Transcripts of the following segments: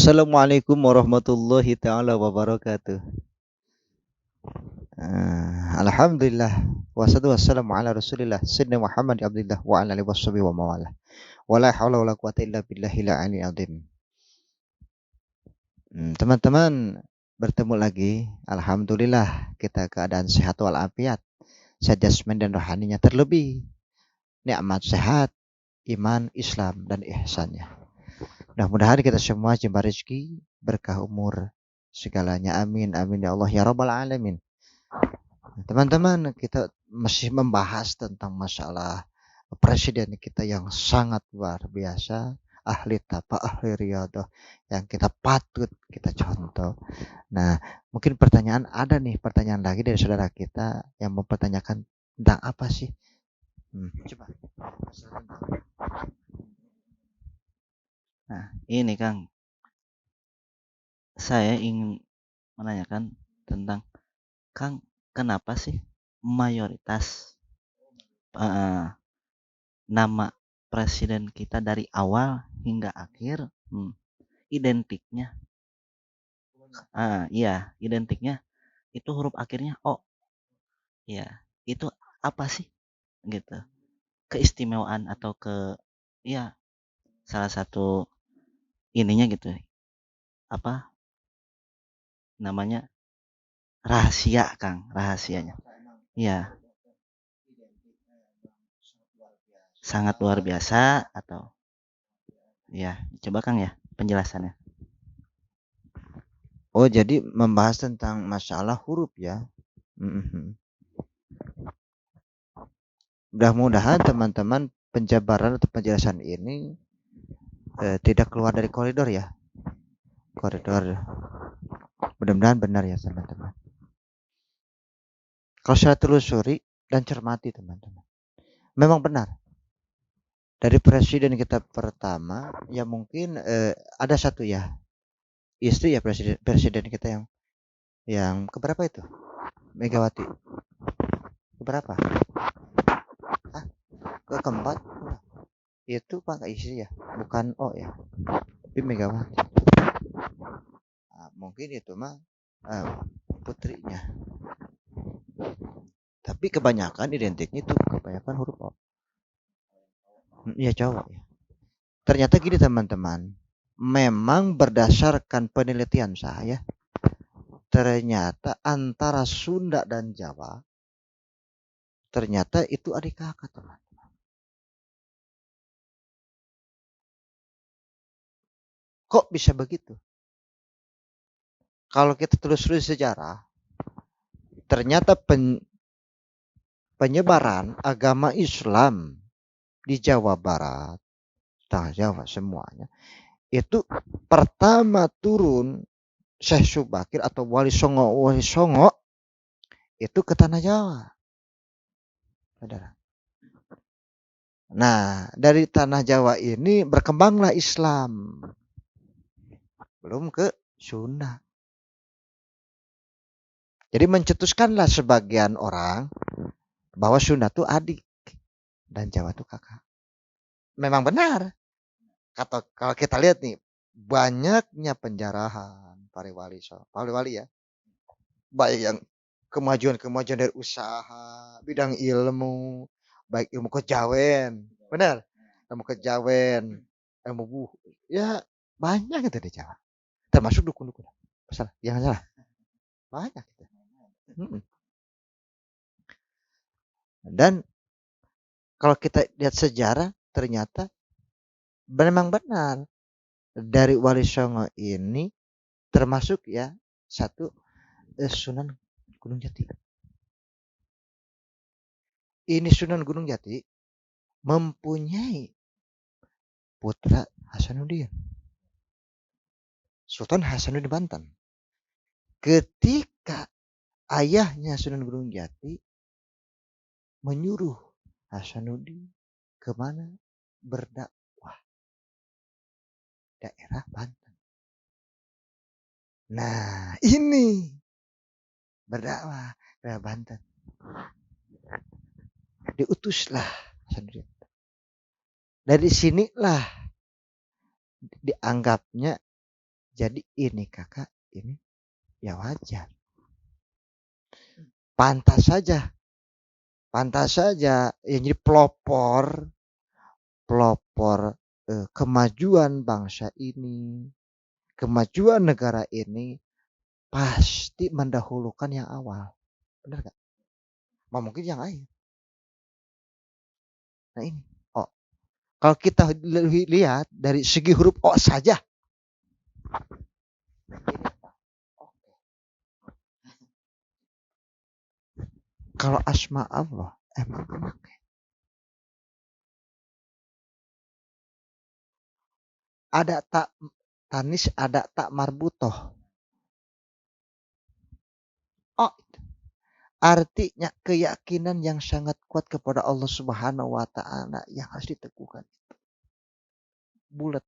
Assalamualaikum warahmatullahi taala wabarakatuh. Alhamdulillah wassalatu wassalamu ala Rasulillah Sayyidina Muhammad Abdullah wa ala alihi washabihi wa mawalah. Wala haula wala quwata illa billahil aliyyil azim. Teman-teman, bertemu lagi. Alhamdulillah kita keadaan sehat walafiat, sehat jasmani dan rohaninya, terlebih nikmat sehat, iman, Islam dan ihsannya. Mudah-mudahan kita semua jembar rezeki, berkah umur, segalanya. Amin amin ya Allah ya rabbal alamin. Teman-teman, kita masih membahas tentang masalah presiden kita yang sangat luar biasa, ahli tapa, ahli riyadhah, yang kita patut kita contoh. Nah, mungkin ada nih pertanyaan lagi dari saudara kita yang mempertanyakan tentang apa sih? Coba. Nah, ini Kang, saya ingin menanyakan tentang Kang, kenapa sih mayoritas eh, nama presiden kita dari awal hingga akhir identiknya, identiknya itu huruf akhirnya O, ya itu apa sih gitu, keistimewaan atau ya salah satu ininya gitu, apa namanya, rahasia Kang, rahasianya, ya sangat luar biasa atau ya coba Kang ya penjelasannya. Oh, jadi membahas tentang masalah huruf ya. Mudah-mudahan teman-teman penjabaran atau penjelasan ini tidak keluar dari koridor ya. Koridor. Mudah-mudahan benar ya teman-teman. Kalau saya telusuri dan cermati teman-teman, memang benar. Dari presiden kita pertama, ya mungkin ada satu ya, istri ya presiden kita yang keberapa itu? Megawati. Keberapa? Hah? Keempat? Itu pakai istri ya, bukan O ya, tapi Megawati. Nah, mungkin itu mah putrinya. Tapi kebanyakan identiknya itu kebanyakan huruf O. Ya cowok ya. Ternyata gini teman-teman, memang berdasarkan penelitian saya, ternyata antara Sunda dan Jawa, ternyata itu adik kakak teman-teman. Kok bisa begitu? Kalau kita telusuri sejarah, ternyata penyebaran agama Islam di Jawa Barat, Tanah Jawa semuanya, itu pertama turun Syekh Subakir atau Wali Songo itu ke Tanah Jawa. Saudara. Nah, dari Tanah Jawa ini berkembanglah Islam. Belum ke Sunda. Jadi mencetuskanlah sebagian orang bahwa Sunda itu adik dan Jawa itu kakak. Memang benar. Kalau kita lihat nih, banyaknya penjarahan para wali ya. Baik yang kemajuan-kemajuan dari usaha, bidang ilmu, baik ilmu kejawen, benar, ilmu kejawen, ilmu ya banyak itu di Jawa, termasuk dukun-dukun. Salah, jangan salah, banyak itu. Dan kalau kita lihat sejarah, ternyata memang benar dari Wali Songo ini termasuk ya satu Sunan Gunung Jati. Ini Sunan Gunung Jati mempunyai putra Hasanuddin. Sultan Hasanuddin Banten. Ketika ayahnya Sunan Gunung Jati menyuruh Hasanuddin kemana berdakwah, daerah Banten. Nah, ini berdakwah daerah Banten. Diutuslah Hasanuddin. Dari sinilah dianggapnya Jadi ini kakak, ini ya wajar. Pantas saja yang jadi pelopor kemajuan bangsa ini, kemajuan negara ini pasti mendahulukan yang awal. Benar gak? Mungkin yang lain. Nah ini. Oh, kalau kita lihat dari segi huruf O saja. Kalau asma Allah emang memakai. Ada tak tanis, ada tak marbutoh. Oh, artinya keyakinan yang sangat kuat kepada Allah Subhanahu wa taala yang harus diteguhkan. Bulat.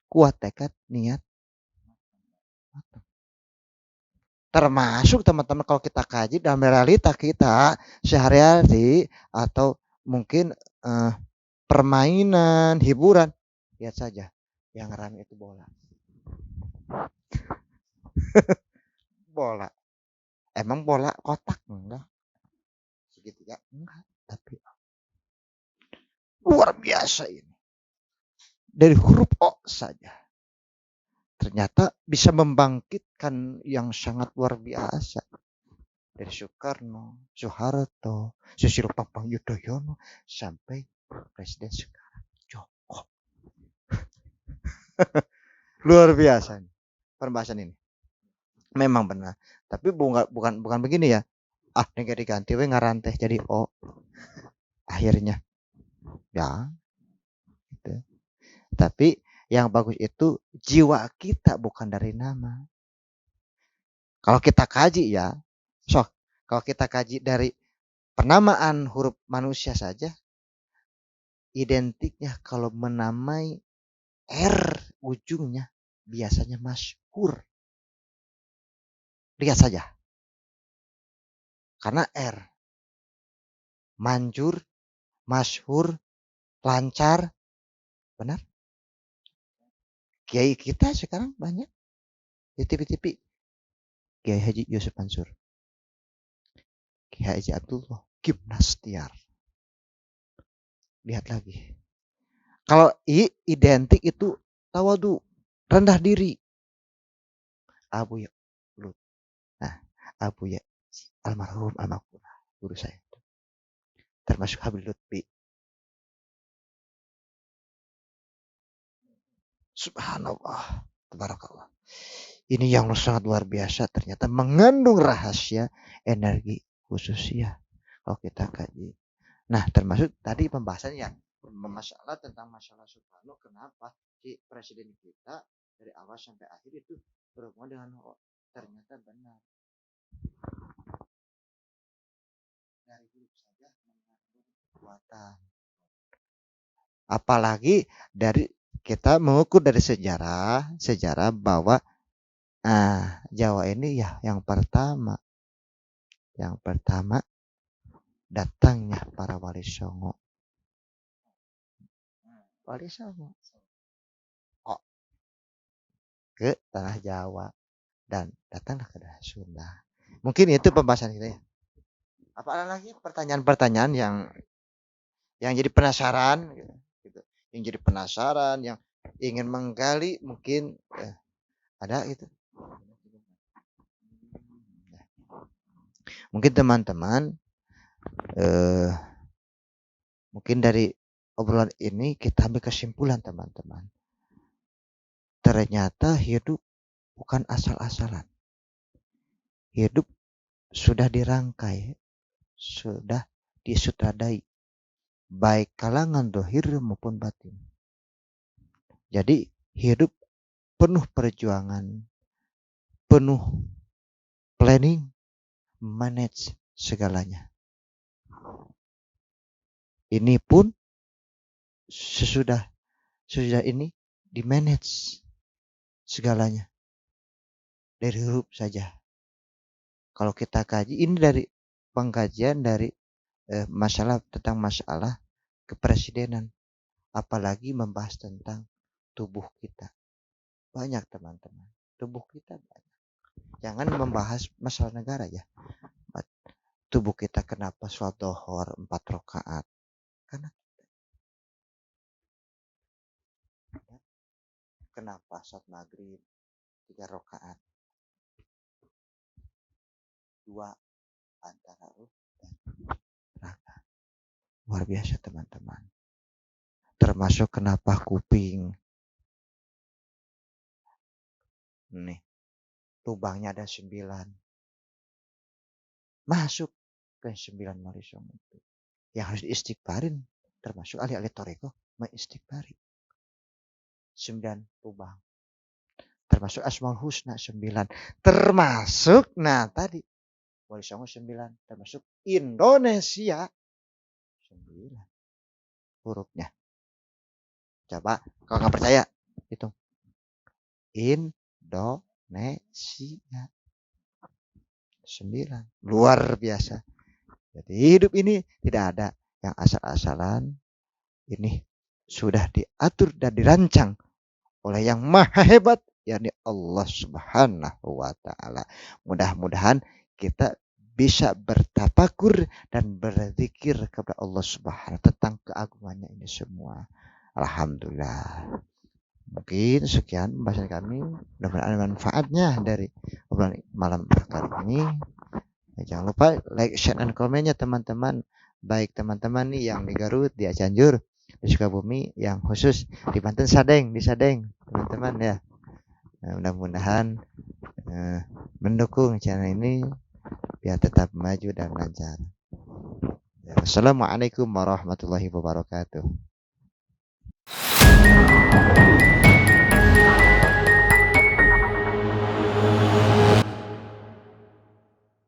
Kuat tekad, niat. Termasuk teman-teman kalau kita kaji dalam realita kita sehari-hari atau mungkin permainan, hiburan, lihat saja yang ramai itu bola. Bola. Emang bola kotak enggak? Segitiga enggak, tapi luar biasa ini. Dari huruf O saja. Ternyata bisa membangkitkan yang sangat luar biasa. Dari Soekarno, Soeharto, Susilo Bambang Yudhoyono sampai Presiden sekarang Joko. Luar biasa nih pembahasan ini. Memang benar. Tapi bukan begini ya. Ah, ini diganti we ngaran teh jadi O. Akhirnya. Ya. Gitu. Tapi yang bagus itu jiwa kita bukan dari nama. Kalau kita kaji ya, kalau kita kaji dari penamaan huruf manusia saja, identiknya kalau menamai R ujungnya biasanya masyhur. Lihat saja. Karena R. Manjur, masyhur, lancar. Benar? Kiai kita sekarang banyak. Di TV-TV. Kiai Haji Yusuf Mansur. Kiai Haji Abdullah. Gimnastiar. Lihat lagi. Kalau identik itu tawadu. Rendah diri. Abu ya. Nah, Abu ya. Almarhum guru saya. Termasuk Habib Lutfi. Subhanallah. Tabarakallah. Ini yang sangat luar biasa. Ternyata mengandung rahasia energi khususnya. Kalau kita kaji. Nah, termasuk tadi pembahasan yang masalah tentang masalah Soekarno. Kenapa si presiden kita dari awal sampai akhir itu berhubungan dengan ternyata benar. Dari huruf saja mengandung kekuatan. Apalagi dari kita mengukur dari sejarah bahwa Jawa ini ya yang pertama datangnya para wali songo. Wali songo ke tanah Jawa dan datanglah ke tanah Sunda. Mungkin itu pembahasan kita ya. Apa lagi pertanyaan-pertanyaan yang jadi penasaran gitu. Yang jadi penasaran, yang ingin menggali mungkin ada itu. Mungkin teman-teman mungkin dari obrolan ini kita ambil kesimpulan teman-teman. Ternyata hidup bukan asal-asalan. Hidup sudah dirangkai, sudah disutradai, baik kalangan dohir maupun batin. Jadi hidup penuh perjuangan, penuh planning, manage segalanya. Ini pun sesudah ini di-manage segalanya. Dari huruf saja. Kalau kita kaji, ini dari pengkajian dari tentang masalah kepresidenan. Apalagi membahas tentang tubuh kita. Banyak teman-teman. Tubuh kita banyak. Jangan membahas masalah negara ya. Tubuh kita kenapa sholat duhur 4 rakaat? Karena kenapa sholat maghrib 3 rakaat? 2 antara ruh dan raga. Luar biasa teman-teman. Termasuk kenapa kuping. Nih, lubangnya ada 9. Masuk ke 9 marisong itu. Yang harus diistighfarin. Termasuk ahli-ahli toriko mengistighfari. 9 lubang. Termasuk Asmaul Husna 9. Termasuk, nah tadi. Wali Songo 9. Termasuk Indonesia 9. Hurufnya. Coba, kalau nggak percaya, hitung. Indonesia 9. Luar biasa. Jadi hidup ini tidak ada yang asal-asalan. Ini sudah diatur dan dirancang oleh yang maha hebat, yakni Allah Subhanahu wa taala. Mudah-mudahan kita bisa bertafakur dan berzikir kepada Allah Subhanahu tentang keagungannya ini semua. Alhamdulillah. Mungkin sekian pembahasan kami. Mudah-mudahan ada manfaatnya dari obrolan malam kali ini. Jangan lupa like, share, dan komennya teman-teman. Baik teman-teman nih yang di Garut, di Cianjur, di Sukabumi, yang khusus di Banten di Sadeng, teman-teman ya. Nah, mudah-mudahan mendukung channel ini biar tetap maju dan lancar. Assalamualaikum warahmatullahi wabarakatuh.